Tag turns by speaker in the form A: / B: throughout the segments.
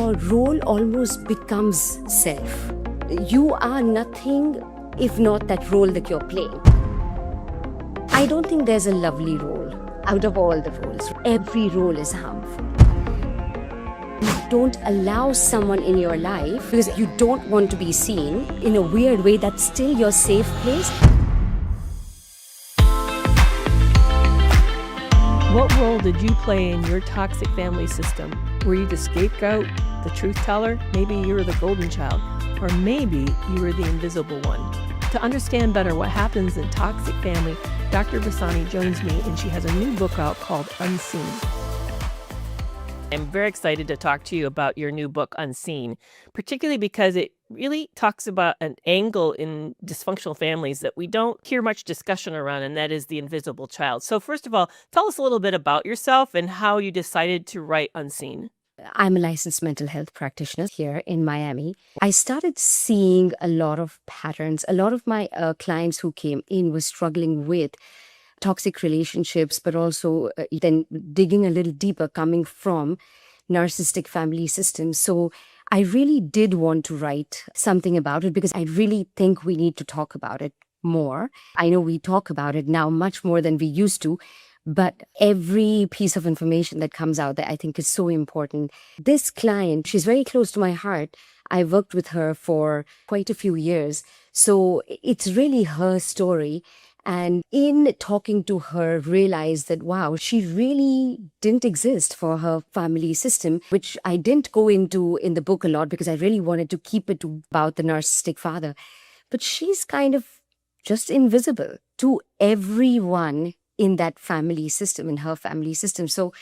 A: your role almost becomes self. You are nothing if not that role that you're playing. I don't think there's a lovely role out of all the roles. Every role is harmful. Don't allow someone in your life because you don't want to be seen in a weird way that's still your safe place.
B: What role did you play in your toxic family system? Were you the scapegoat, the truth teller? Maybe you were the golden child, or maybe you were the invisible one. To understand better what happens in toxic family, Dr. Buxani joins me, and she has a new book out called Unseen. I'm very excited to talk to you about your new book, Unseen, particularly because it really talks about an angle in dysfunctional families that we don't hear much discussion around, and that is the invisible child. So first of all, tell us a little bit about yourself and how you decided to write Unseen.
A: I'm a licensed mental health practitioner here in Miami. I started seeing a lot of patterns. A lot of my clients who came in were struggling with toxic relationships, but also then digging a little deeper coming from narcissistic family systems. So I really did want to write something about it because I really think we need to talk about it more. I know we talk about it now much more than we used to, but every piece of information that comes out that I think is so important. This client, she's very close to my heart. I worked with her for quite a few years. So it's really her story. And in talking to her, realized that, wow, she really didn't exist for her family system, which I didn't go into in the book a lot because I really wanted to keep it about the narcissistic father. But she's kind of just invisible to everyone in that family system, in her family system. So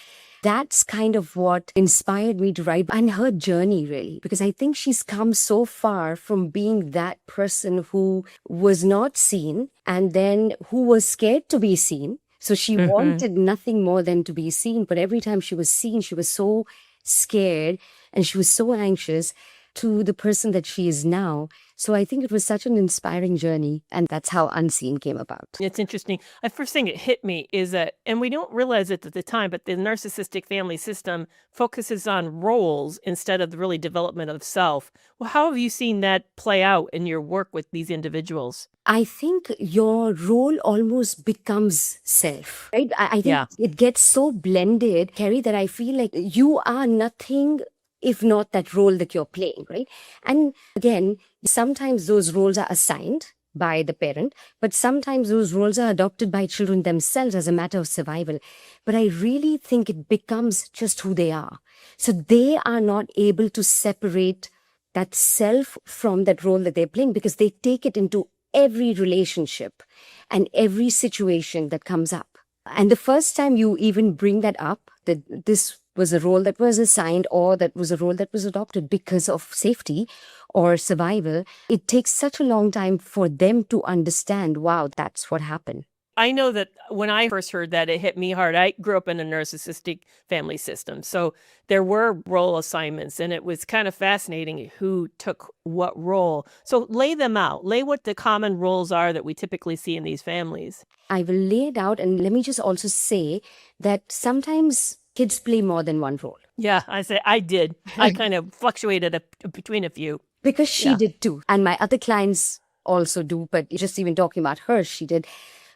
A: that's kind of what inspired me to write, and her journey really, because I think she's come so far from being that person who was not seen and then who was scared to be seen. So she wanted nothing more than to be seen. But every time she was seen, she was so scared and she was so anxious to the person that she is now. So I think it was such an inspiring journey, and that's how Unseen came about.
B: It's interesting. The first thing that hit me is that, and we don't realize it at the time, but the narcissistic family system focuses on roles instead of the really development of self. Well, how have you seen that play out in your work with these individuals?
A: I think your role almost becomes self, right? I think it gets so blended, Kerry, that I feel like you are nothing if not that role that you're playing, right? And again, sometimes those roles are assigned by the parent, but sometimes those roles are adopted by children themselves as a matter of survival. But I really think it becomes just who they are. So they are not able to separate that self from that role that they're playing because they take it into every relationship and every situation that comes up. And the first time you even bring that up, that this was a role that was assigned or that was a role that was adopted because of safety or survival, it takes such a long time for them to understand, wow, that's what happened.
B: I know that when I first heard that, it hit me hard. I grew up in a narcissistic family system. So there were role assignments, and it was kind of fascinating who took what role. So lay them out. Lay what the common roles are that we typically see in these families.
A: I will lay it out, and let me just also say that sometimes kids play more than one role.
B: Yeah, I did. I kind of fluctuated between a few.
A: Because she did too. And my other clients also do, but just even talking about her, she did.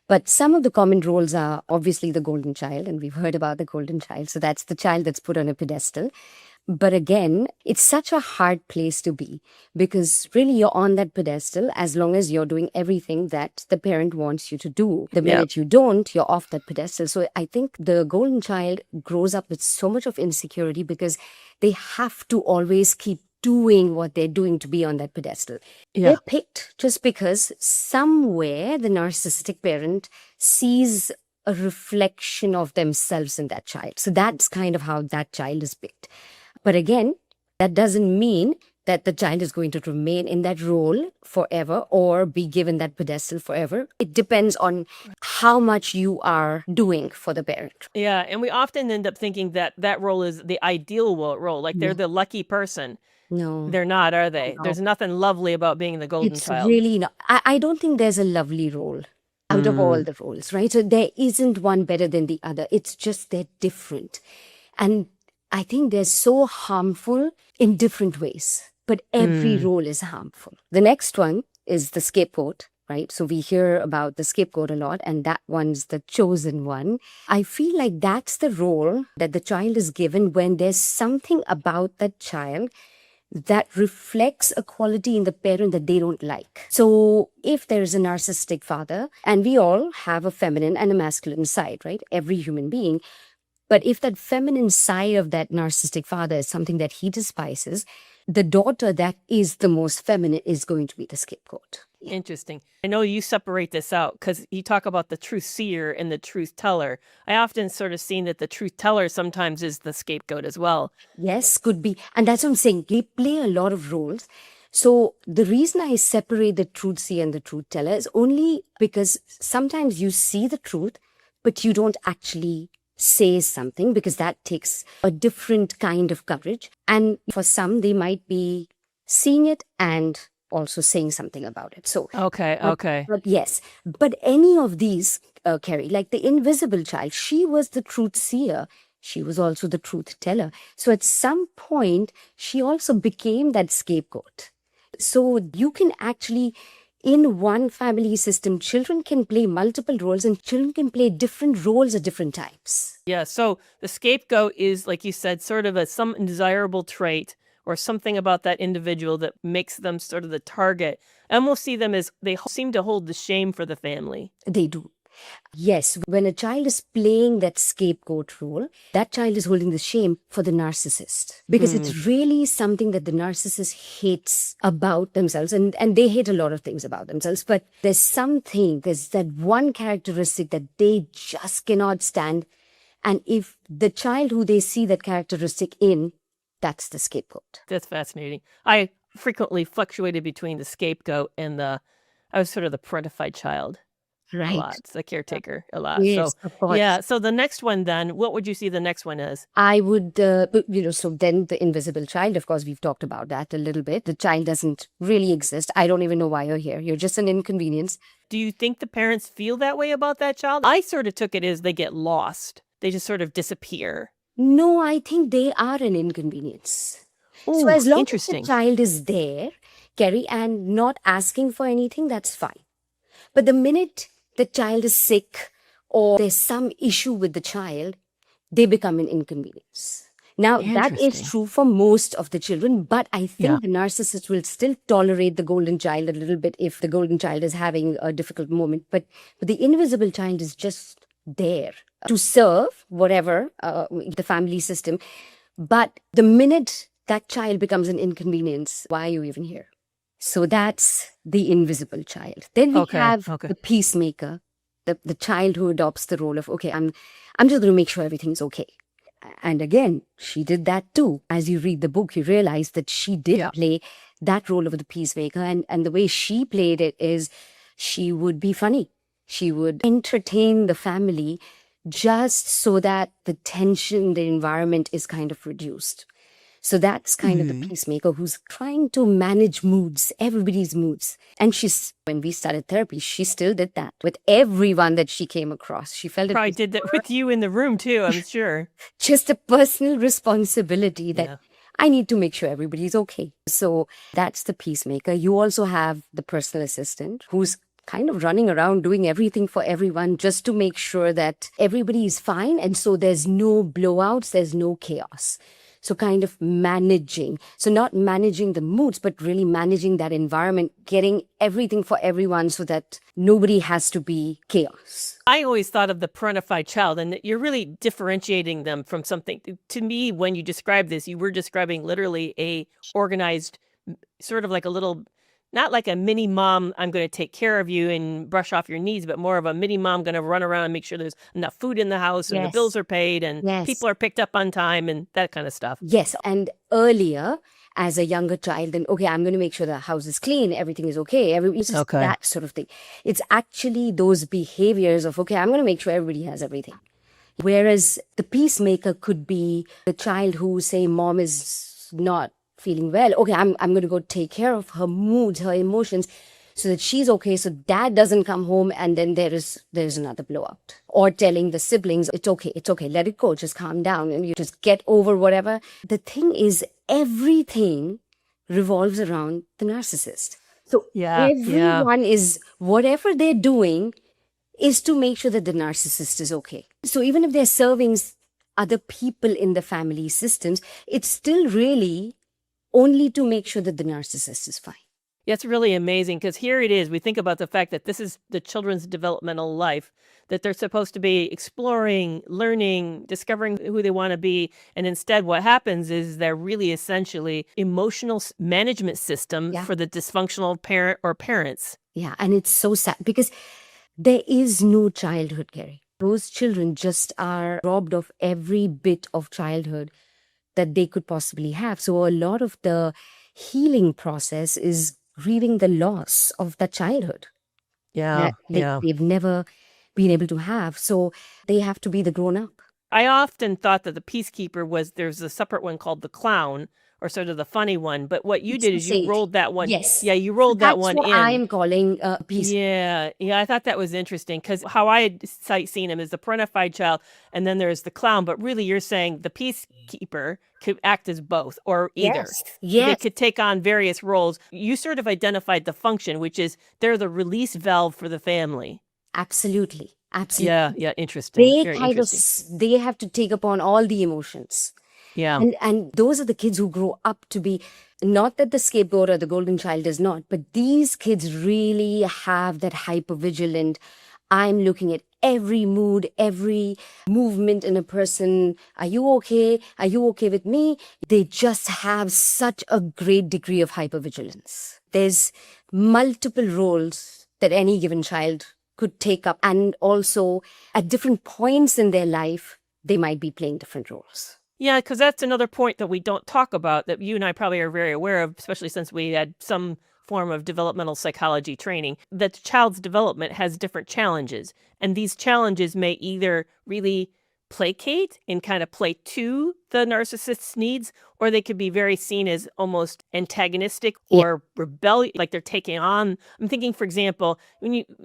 A: But some of the common roles are obviously the golden child, and we've heard about the golden child. So that's the child that's put on a pedestal. But again, it's such a hard place to be because really you're on that pedestal as long as you're doing everything that the parent wants you to do. The minute you don't, you're off that pedestal. So I think the golden child grows up with so much of insecurity because they have to always keep doing what they're doing to be on that pedestal. They're picked just because somewhere the narcissistic parent sees a reflection of themselves in that child. So that's kind of how that child is picked. But again, that doesn't mean that the child is going to remain in that role forever or be given that pedestal forever. It depends on how much you are doing for the parent.
B: Yeah, and we often end up thinking that that role is the ideal role, like they're the lucky person.
A: No.
B: They're not, are they?
A: No.
B: There's nothing lovely about being the golden child.
A: It's really not. I don't think there's a lovely role out of all the roles, right? So there isn't one better than the other. It's just they're different. And I think they're so harmful in different ways, but every role is harmful. The next one is the scapegoat, right? So we hear about the scapegoat a lot, and that one's the chosen one. I feel like that's the role that the child is given when there's something about that child that reflects a quality in the parent that they don't like. So if there is a narcissistic father, and we all have a feminine and a masculine side, right? Every human being. But if that feminine side of that narcissistic father is something that he despises, the daughter that is the most feminine is going to be the scapegoat.
B: Interesting. I know you separate this out because you talk about the truth seer and the truth teller. I often sort of seen that the truth teller sometimes is the scapegoat as well.
A: Yes, could be. And that's what I'm saying. They play a lot of roles. So the reason I separate the truth seer and the truth teller is only because sometimes you see the truth, but you don't actually say something because that takes a different kind of courage. And for some, they might be seeing it and also saying something about it. So
B: Okay.
A: but yes, but any of these, Kerry, like the invisible child, she was the truth seer. She was also the truth teller. So at some point, she also became that scapegoat. So you can actually, in one family system, children can play multiple roles and children can play different roles at different times.
B: Yeah. So the scapegoat is, like you said, sort of some undesirable trait or something about that individual that makes them sort of the target. I almost see them as they seem to hold the shame for the family.
A: They do. Yes, when a child is playing that scapegoat role, that child is holding the shame for the narcissist because it's really something that the narcissist hates about themselves. And they hate a lot of things about themselves, but there's that one characteristic that they just cannot stand. And if the child who they see that characteristic in, that's the scapegoat.
B: That's fascinating. I frequently fluctuated between the scapegoat and I was sort of the parentified child.
A: Right.
B: A lot. It's the caretaker a lot.
A: Yes,
B: So,
A: of course.
B: yeah. So the next one then, what would you see the next one as?
A: I would, so then the invisible child, of course, we've talked about that a little bit. The child doesn't really exist. I don't even know why you're here. You're just an inconvenience.
B: Do you think the parents feel that way about that child? I sort of took it as they get lost. They just sort of disappear.
A: No, I think they are an inconvenience.
B: Ooh,
A: So as long as the
B: interesting.
A: child is there, Kerry, and not asking for anything, that's fine. But the minute the child is sick or there's some issue with the child, they become an inconvenience. Now, that is
B: Interesting.
A: true for most of the children, but I think
B: Yeah.
A: the narcissist will still tolerate the golden child a little bit if the golden child is having a difficult moment. But the invisible child is just there to serve whatever the family system. But the minute that child becomes an inconvenience, why are you even here? So that's the invisible child. Then we have the peacemaker, the child who adopts the role of, okay, I'm just going to make sure everything's okay. And again, she did that too. As you read the book, you realize that she did play that role of the peacemaker. And the way she played it is she would be funny. She would entertain the family just so that the tension, the environment is kind of reduced. So that's kind of the peacemaker who's trying to manage moods, everybody's moods. And when we started therapy, she still did that with everyone that she came across. She felt it
B: Probably
A: was
B: did that with you in the room too, I'm sure.
A: just a personal responsibility that I need to make sure everybody's okay. So that's the peacemaker. You also have the personal assistant who's kind of running around doing everything for everyone just to make sure that everybody is fine. And so there's no blowouts, there's no chaos. So kind of managing. So not managing the moods, but really managing that environment, getting everything for everyone so that nobody has to be chaos.
B: I always thought of the parentified child, and that you're really differentiating them from something. To me, when you describe this, you were describing literally a organized, sort of like a little, not like a mini mom, I'm going to take care of you and brush off your needs, but more of a mini mom going to run around and make sure there's enough food in the house and the bills are paid and people are picked up on time and that kind of stuff.
A: Yes. And earlier, as a younger child, then, okay, I'm going to make sure the house is clean, everything is okay. It's just that sort of thing. It's actually those behaviors of, okay, I'm going to make sure everybody has everything. Whereas the peacemaker could be the child who, say, mom is not feeling well. Okay, I'm going to go take care of her moods, her emotions. so that she's okay, so dad doesn't come home and then there's another blowout. Or telling the siblings, it's okay, let it go, just calm down and you just get over whatever. The thing is, everything revolves around the narcissist. So
B: Yeah.
A: everyone is, whatever they're doing is to make sure that the narcissist is okay. So even if they're serving other people in the family systems, it's still really only to make sure that the narcissist is fine.
B: Yeah, it's really amazing because here it is. We think about the fact that this is the children's developmental life, that they're supposed to be exploring, learning, discovering who they want to be. And instead, what happens is they're really essentially emotional management system
A: Yeah.
B: for the dysfunctional parent or parents.
A: Yeah, and it's so sad because there is no childhood, Kerry. Those children just are robbed of every bit of childhood that they could possibly have. So a lot of the healing process is grieving the loss of that childhood
B: Yeah,
A: that they've never been able to have. So they have to be the grown up.
B: I often thought that the peacekeeper there's a separate one called the clown, or sort of the funny one. But what you did is you rolled that one.
A: Yes.
B: Yeah, you rolled that one in.
A: That's what I'm calling peace.
B: Yeah, I thought that was interesting because how I had seen him is the parentified child, and then there's the clown. But really, you're saying the peacekeeper could act as both or either.
A: Yes.
B: They could take on various roles. You sort of identified the function, which is they're the release valve for the family.
A: Absolutely.
B: Yeah, interesting. Very
A: interesting. They have to take upon all the emotions.
B: Yeah.
A: And those are the kids who grow up to be, not that the scapegoat or the golden child is not, but these kids really have that hypervigilant, I'm looking at every mood, every movement in a person. Are you okay? Are you okay with me? They just have such a great degree of hypervigilance. There's multiple roles that any given child could take up. And also at different points in their life, they might be playing different roles.
B: Yeah, because that's another point that we don't talk about that you and I probably are very aware of, especially since we had some form of developmental psychology training, that the child's development has different challenges. And these challenges may either really placate and kind of play to the narcissist's needs, or they could be very seen as almost antagonistic or rebellious, like they're taking on. I'm thinking, for example,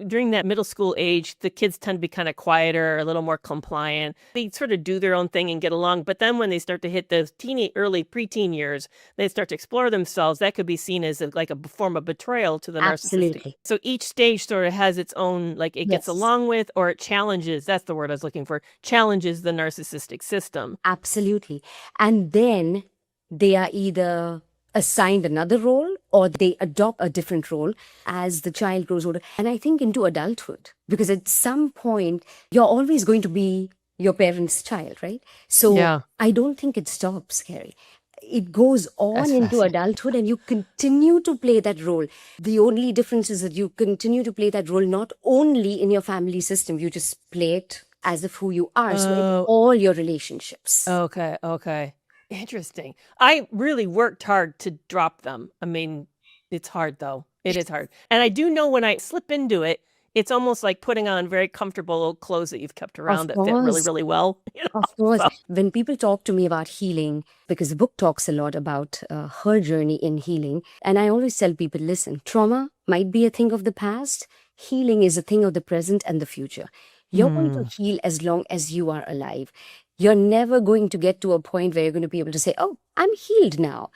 B: during that middle school age, the kids tend to be kind of quieter, a little more compliant. They sort of do their own thing and get along. But then when they start to hit those early preteen years, they start to explore themselves. That could be seen as like a form of betrayal to the narcissistic. So each stage sort of has its own, like it gets along with, or it challenges. That's the word I was looking for. Challenges the narcissistic system.
A: Absolutely. And then they are either assigned another role or they adopt a different role as the child grows older. And I think into adulthood, because at some point, you're always going to be your parents' child, right? So I don't think it stops, Kerry. It goes on into adulthood and you continue to play that role. The only difference is that you continue to play that role not only in your family system, you just play it as if who you are. So in all your relationships.
B: Okay. Interesting. I really worked hard to drop them. I mean, it's hard though. It is hard. And I do know when I slip into it, it's almost like putting on very comfortable old clothes that you've kept around that fit really, really well.
A: Of course. When people talk to me about healing, because the book talks a lot about her journey in healing, and I always tell people, listen, trauma might be a thing of the past. Healing is a thing of the present and the future. You're going to heal as long as you are alive. You're never going to get to a point where you're going to be able to say, oh, I'm healed now.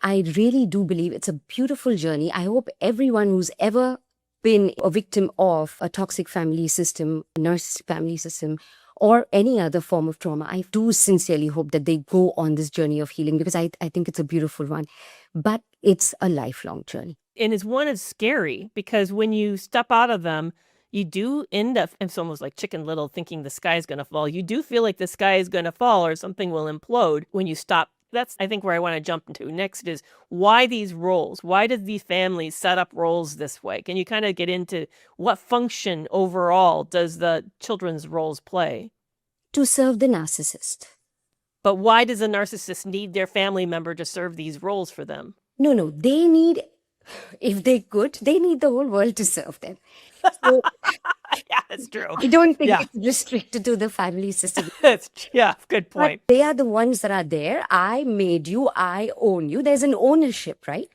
A: I really do believe it's a beautiful journey. I hope everyone who's ever been a victim of a toxic family system, narcissistic family system, or any other form of trauma, I do sincerely hope that they go on this journey of healing, because I think it's a beautiful one. But it's a lifelong journey.
B: And it's scary because when you step out of them, you do end up, it's almost like Chicken Little thinking the sky is going to fall. You do feel like the sky is going to fall or something will implode when you stop. That's, I think, where I want to jump into next is why these roles? Why did these families set up roles this way? Can you kind of get into what function overall does the children's roles play?
A: To serve the narcissist.
B: But why does a narcissist need their family member to serve these roles for them?
A: No, they need, if they could, they need the whole world to serve them. So,
B: yeah, that's true.
A: I don't think it's restricted to the family system.
B: Good point.
A: But they are the ones that are there. I made you, I own you. There's an ownership, right?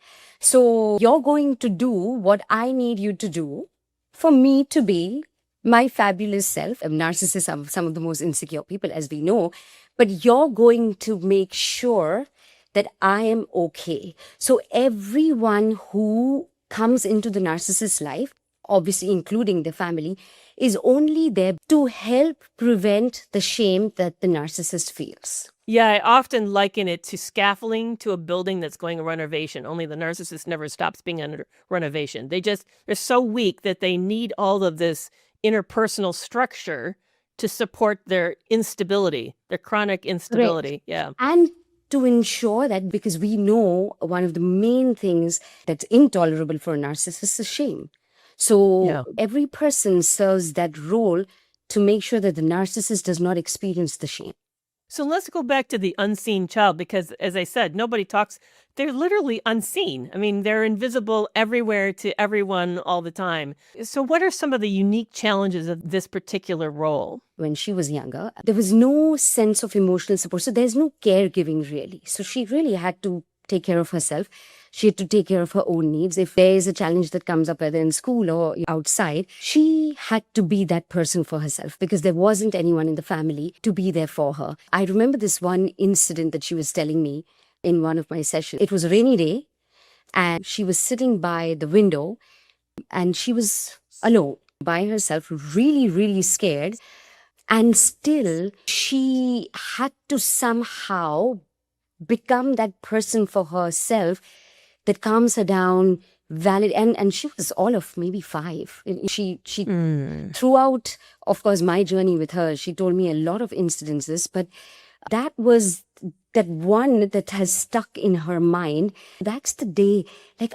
A: So you're going to do what I need you to do for me to be my fabulous self. Narcissists are some of the most insecure people, as we know, but you're going to make sure that I am okay. So everyone who comes into the narcissist's life, obviously including the family, is only there to help prevent the shame that the narcissist feels.
B: Yeah, I often liken it to scaffolding to a building that's going on renovation, only the narcissist never stops being under renovation. They're so weak that they need all of this interpersonal structure to support their instability, their chronic instability. Yeah.
A: And to ensure that, because we know one of the main things that's intolerable for a narcissist is shame. So
B: Yeah.
A: every person serves that role to make sure that the narcissist does not experience the shame.
B: So let's go back to the unseen child, because as I said, nobody talks. They're literally unseen. I mean, they're invisible everywhere to everyone all the time. So what are some of the unique challenges of this particular role?
A: When she was younger, there was no sense of emotional support. So there's no caregiving really. So she really had to take care of herself. She had to take care of her own needs. If there is a challenge that comes up, whether in school or outside, she had to be that person for herself because there wasn't anyone in the family to be there for her. I remember this one incident that she was telling me in one of my sessions. It was a rainy day and she was sitting by the window and she was alone by herself, really, really scared. And still, she had to somehow become that person for herself that calms her down, valid. And she was all of maybe 5. She throughout, of course, my journey with her, she told me a lot of incidences, but that was that one that has stuck in her mind. That's the day, like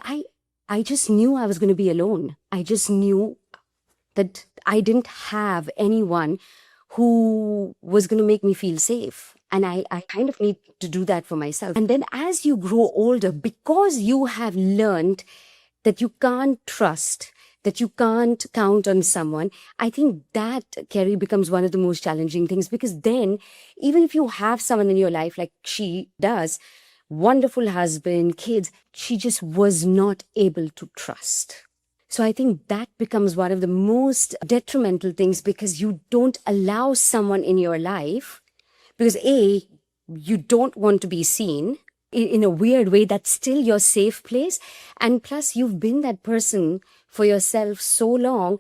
A: I just knew I was going to be alone. I just knew that I didn't have anyone who was going to make me feel safe. And I kind of need to do that for myself. And then as you grow older, because you have learned that you can't trust, that you can't count on someone, I think that, Kerry, becomes one of the most challenging things. Because then, even if you have someone in your life like she does, wonderful husband, kids, she just was not able to trust. So I think that becomes one of the most detrimental things because you don't allow someone in your life because A, you don't want to be seen in a weird way. That's still your safe place. And plus you've been that person for yourself so long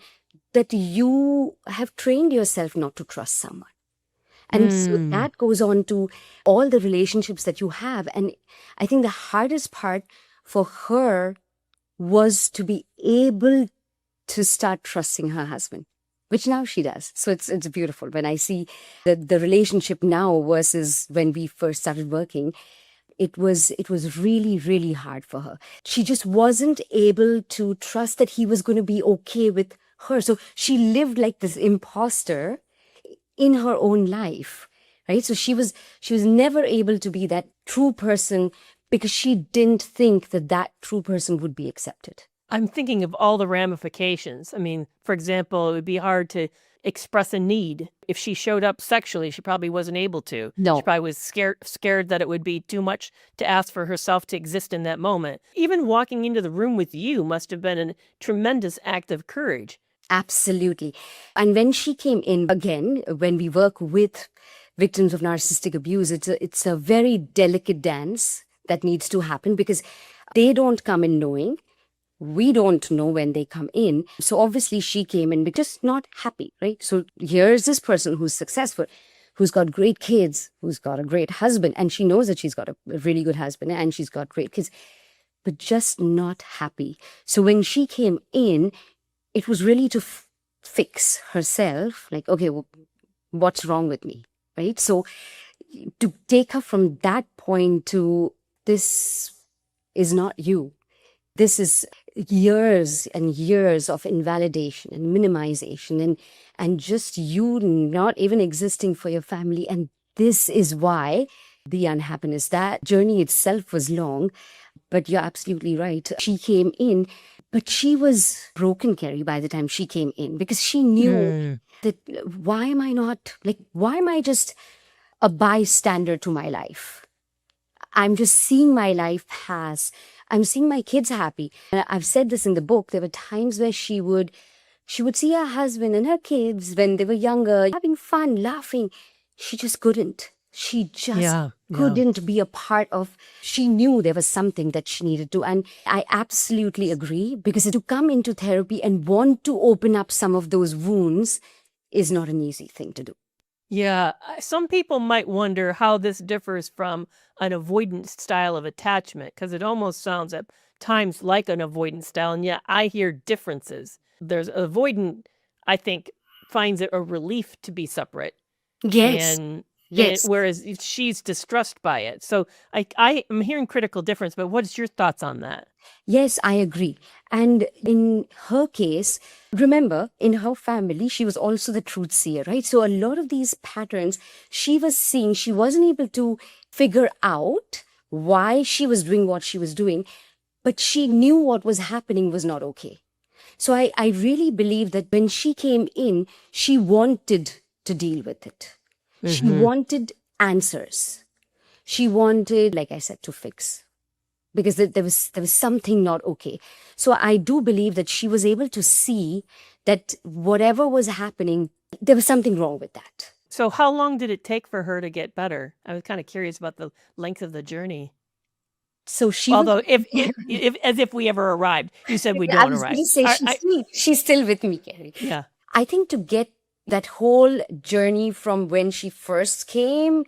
A: that you have trained yourself not to trust someone. And so that goes on to all the relationships that you have. And I think the hardest part for her was to be able to start trusting her husband, which now she does. So it's beautiful. When I see the relationship now versus when we first started working, it was really, really hard for her. She just wasn't able to trust that he was going to be okay with her. So she lived like this imposter in her own life, right? So she was never able to be that true person because she didn't think that true person would be accepted.
B: I'm thinking of all the ramifications. I mean, for example, it would be hard to express a need. If she showed up sexually, she probably wasn't able to.
A: No.
B: She probably was scared that it would be too much to ask for herself to exist in that moment. Even walking into the room with you must have been a tremendous act of courage.
A: Absolutely. And when she came in, again, when we work with victims of narcissistic abuse, it's a very delicate dance that needs to happen because they don't come in knowing. We don't know when they come in. So obviously she came in just not happy, right? So here's this person who's successful, who's got great kids, who's got a great husband, and she knows that she's got a really good husband and she's got great kids, but just not happy. So when she came in, it was really to fix herself, like, okay, well, what's wrong with me, right? So to take her from that point to this is not you. This is years and years of invalidation and minimization and just you not even existing for your family. And this is why the unhappiness, that journey itself was long, but you're absolutely right. She came in, but she was broken, Kerry, by the time she came in because she knew that why am I just a bystander to my life? I'm just seeing my life pass. I'm seeing my kids happy. And I've said this in the book. There were times where she would see her husband and her kids when they were younger, having fun, laughing. She just couldn't. She just
B: Yeah.
A: couldn't be a part of. She knew there was something that she needed to. And I absolutely agree, because to come into therapy and want to open up some of those wounds is not an easy thing to do.
B: Yeah. Some people might wonder how this differs from an avoidance style of attachment, because it almost sounds at times like an avoidance style, and yet I hear differences. There's avoidant, I think, finds it a relief to be separate.
A: Yes.
B: And
A: Yes.
B: whereas she's distressed by it. So I am hearing critical difference, but what is your thoughts on that?
A: Yes, I agree. And in her case, remember, in her family, she was also the truth seer, right? So a lot of these patterns she was seeing, she wasn't able to figure out why she was doing what she was doing, but she knew what was happening was not okay. So I really believe that when she came in, she wanted to deal with it. She wanted answers. She wanted, like I said, to fix, because there was something not okay. So I do believe that she was able to see that whatever was happening, there was something wrong with that.
B: So how long did it take for her to get better? I was kind of curious about the length of the journey.
A: So she
B: Although if as if we ever arrived, you said we
A: I
B: don't
A: was
B: arrive.
A: going to say she's still with me, Kerry.
B: Yeah.
A: I think to get that whole journey from when she first came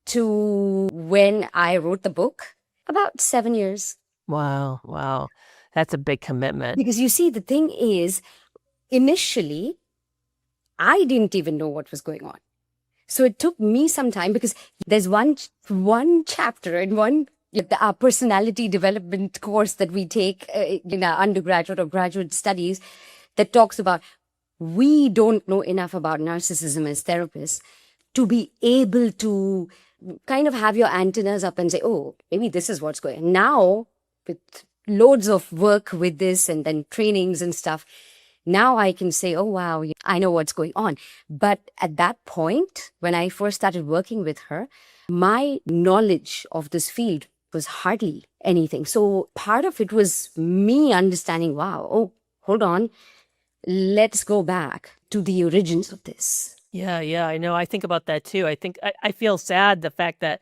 A: to when I wrote the book, about 7 years.
B: Wow. That's a big commitment.
A: Because you see, the thing is, initially, I didn't even know what was going on. So it took me some time, because there's one chapter in our personality development course that we take in our undergraduate or graduate studies that talks about we don't know enough about narcissism as therapists to be able to kind of have your antennas up and say, oh, maybe this is what's going on. Now, with loads of work with this and then trainings and stuff, now I can say, oh, wow, I know what's going on. But at that point, when I first started working with her, my knowledge of this field was hardly anything. So part of it was me understanding, wow, oh, hold on, let's go back to the origins of this.
B: Yeah, I know. I think about that too. I feel sad the fact that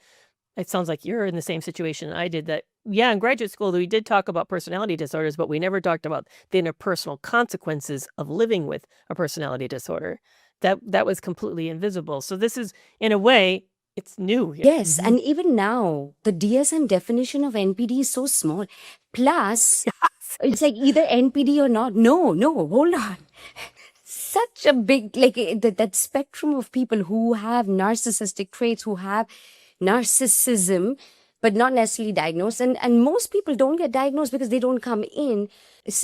B: it sounds like you're in the same situation I did, that, yeah, in graduate school, we did talk about personality disorders, but we never talked about the interpersonal consequences of living with a personality disorder. That was completely invisible. So this is, in a way, it's new.
A: Yes, and even now, the DSM definition of NPD is so small. Plus, it's like either NPD or not. No, hold on. Such a big, that spectrum of people who have narcissistic traits, who have narcissism, but not necessarily diagnosed. And most people don't get diagnosed because they don't come in.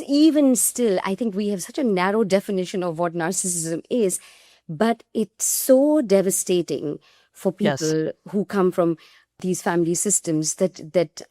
A: Even still, I think we have such a narrow definition of what narcissism is, but it's so devastating for people who come from these family systems that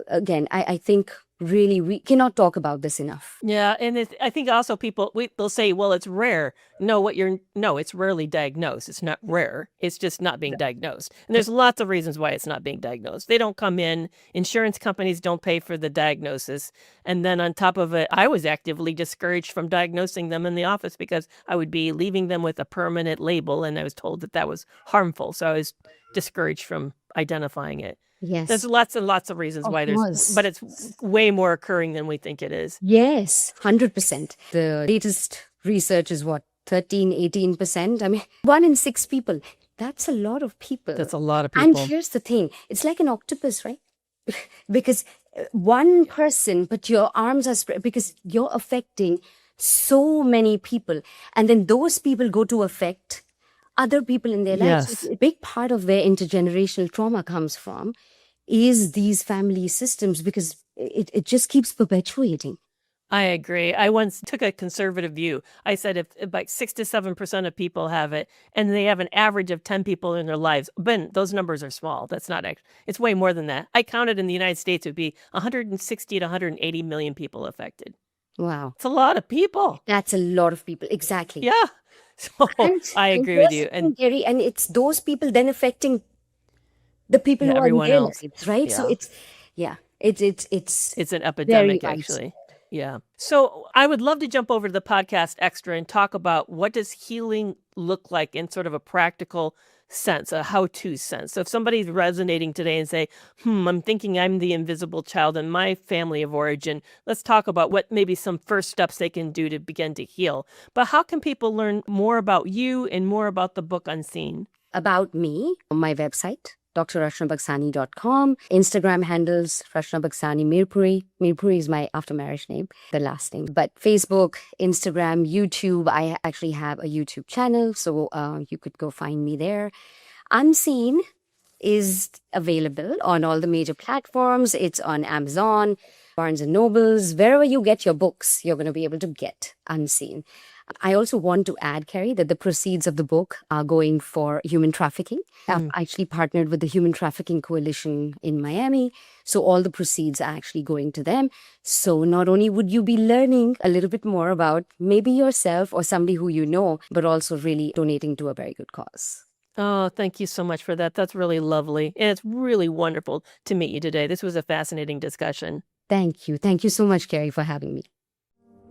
A: again, I think really we cannot talk about this enough.
B: Yeah, and I think also people, they'll say, well, it's rare. No, it's rarely diagnosed. It's not rare. It's just not being diagnosed. And there's lots of reasons why it's not being diagnosed. They don't come in. Insurance companies don't pay for the diagnosis. And then on top of it, I was actively discouraged from diagnosing them in the office because I would be leaving them with a permanent label, and I was told that was harmful. So I was discouraged from identifying it.
A: Yes.
B: There's lots and lots of reasons why but it's way more occurring than we think it is.
A: Yes, 100%. The latest research is what, 13, 18%? I mean, 1 in 6 people. That's a lot of people.
B: That's a lot of people.
A: And here's the thing. It's like an octopus, right? Because one person, but your arms are spread, because you're affecting so many people. And then those people go to affect other people in their lives.
B: Yes.
A: A big part of where intergenerational trauma comes from is these family systems, because it just keeps perpetuating.
B: I agree. I once took a conservative view. I said if like 6 to 7% of people have it, and they have an average of 10 people in their lives, Ben, those numbers are small. That's not actually, it's way more than that. I counted in the United States, it would be 160 to 180 million people affected.
A: Wow.
B: It's a lot of people.
A: That's a lot of people. Exactly.
B: Yeah. So I agree with you.
A: And Gary, and it's those people then affecting the people who are in
B: everyone
A: their
B: else.
A: lives, right? So
B: Yeah.
A: it's
B: It's an
A: very
B: epidemic,
A: widespread.
B: actually. Yeah. So I would love to jump over to the podcast extra and talk about what does healing look like in sort of a practical sense, a how-to sense. So if somebody's resonating today and say, I'm thinking I'm the invisible child in my family of origin, let's talk about what maybe some first steps they can do to begin to heal. But how can people learn more about you and more about the book Unseen?
A: About me, my website, drrachnabuxani.com. Instagram handles Rachna Buxani Mirpuri. Mirpuri is my after marriage name, the last name. But Facebook, Instagram, YouTube, I actually have a YouTube channel, so you could go find me there. Unseen is available on all the major platforms. It's on Amazon, Barnes and Nobles, wherever you get your books, you're going to be able to get Unseen. I also want to add, Kerry, that the proceeds of the book are going for human trafficking. I've actually partnered with the Human Trafficking Coalition in Miami. So all the proceeds are actually going to them. So not only would you be learning a little bit more about maybe yourself or somebody who you know, but also really donating to a very good cause.
B: Oh, thank you so much for that. That's really lovely. And it's really wonderful to meet you today. This was a fascinating discussion.
A: Thank you. Thank you so much, Kerry, for having me.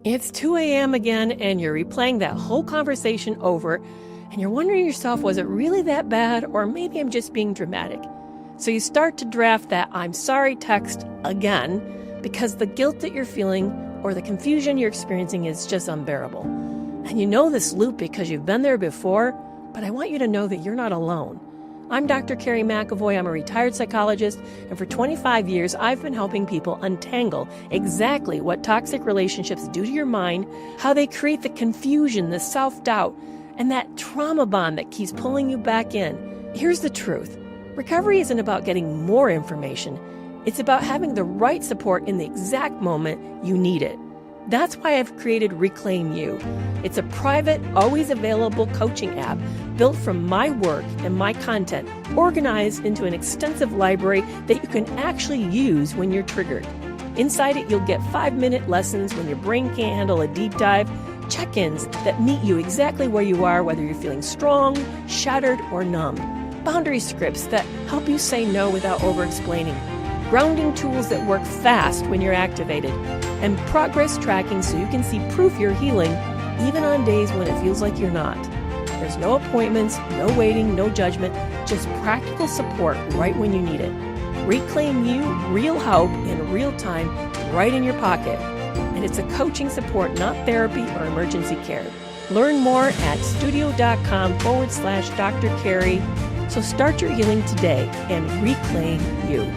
B: It's 2 a.m. again, and you're replaying that whole conversation over, and you're wondering to yourself, was it really that bad, or maybe I'm just being dramatic? So you start to draft that I'm sorry text again, because the guilt that you're feeling or the confusion you're experiencing is just unbearable. And you know this loop because you've been there before, but I want you to know that you're not alone. I'm Dr. Kerry McAvoy. I'm a retired psychologist, and for 25 years, I've been helping people untangle exactly what toxic relationships do to your mind, how they create the confusion, the self-doubt, and that trauma bond that keeps pulling you back in. Here's the truth. Recovery isn't about getting more information. It's about having the right support in the exact moment you need it. That's why I've created Reclaim You. It's a private, always available coaching app built from my work and my content, organized into an extensive library that you can actually use when you're triggered. Inside it, you'll get 5-minute lessons when your brain can't handle a deep dive, check-ins that meet you exactly where you are, whether you're feeling strong, shattered, or numb, boundary scripts that help you say no without over-explaining, grounding tools that work fast when you're activated, and progress tracking so you can see proof you're healing even on days when it feels like you're not. There's no appointments, no waiting, no judgment, just practical support right when you need it. Reclaim You, real help in real time, right in your pocket. And it's a coaching support, not therapy or emergency care. Learn more at studio.com/Dr. Kerry. So start your healing today and reclaim you.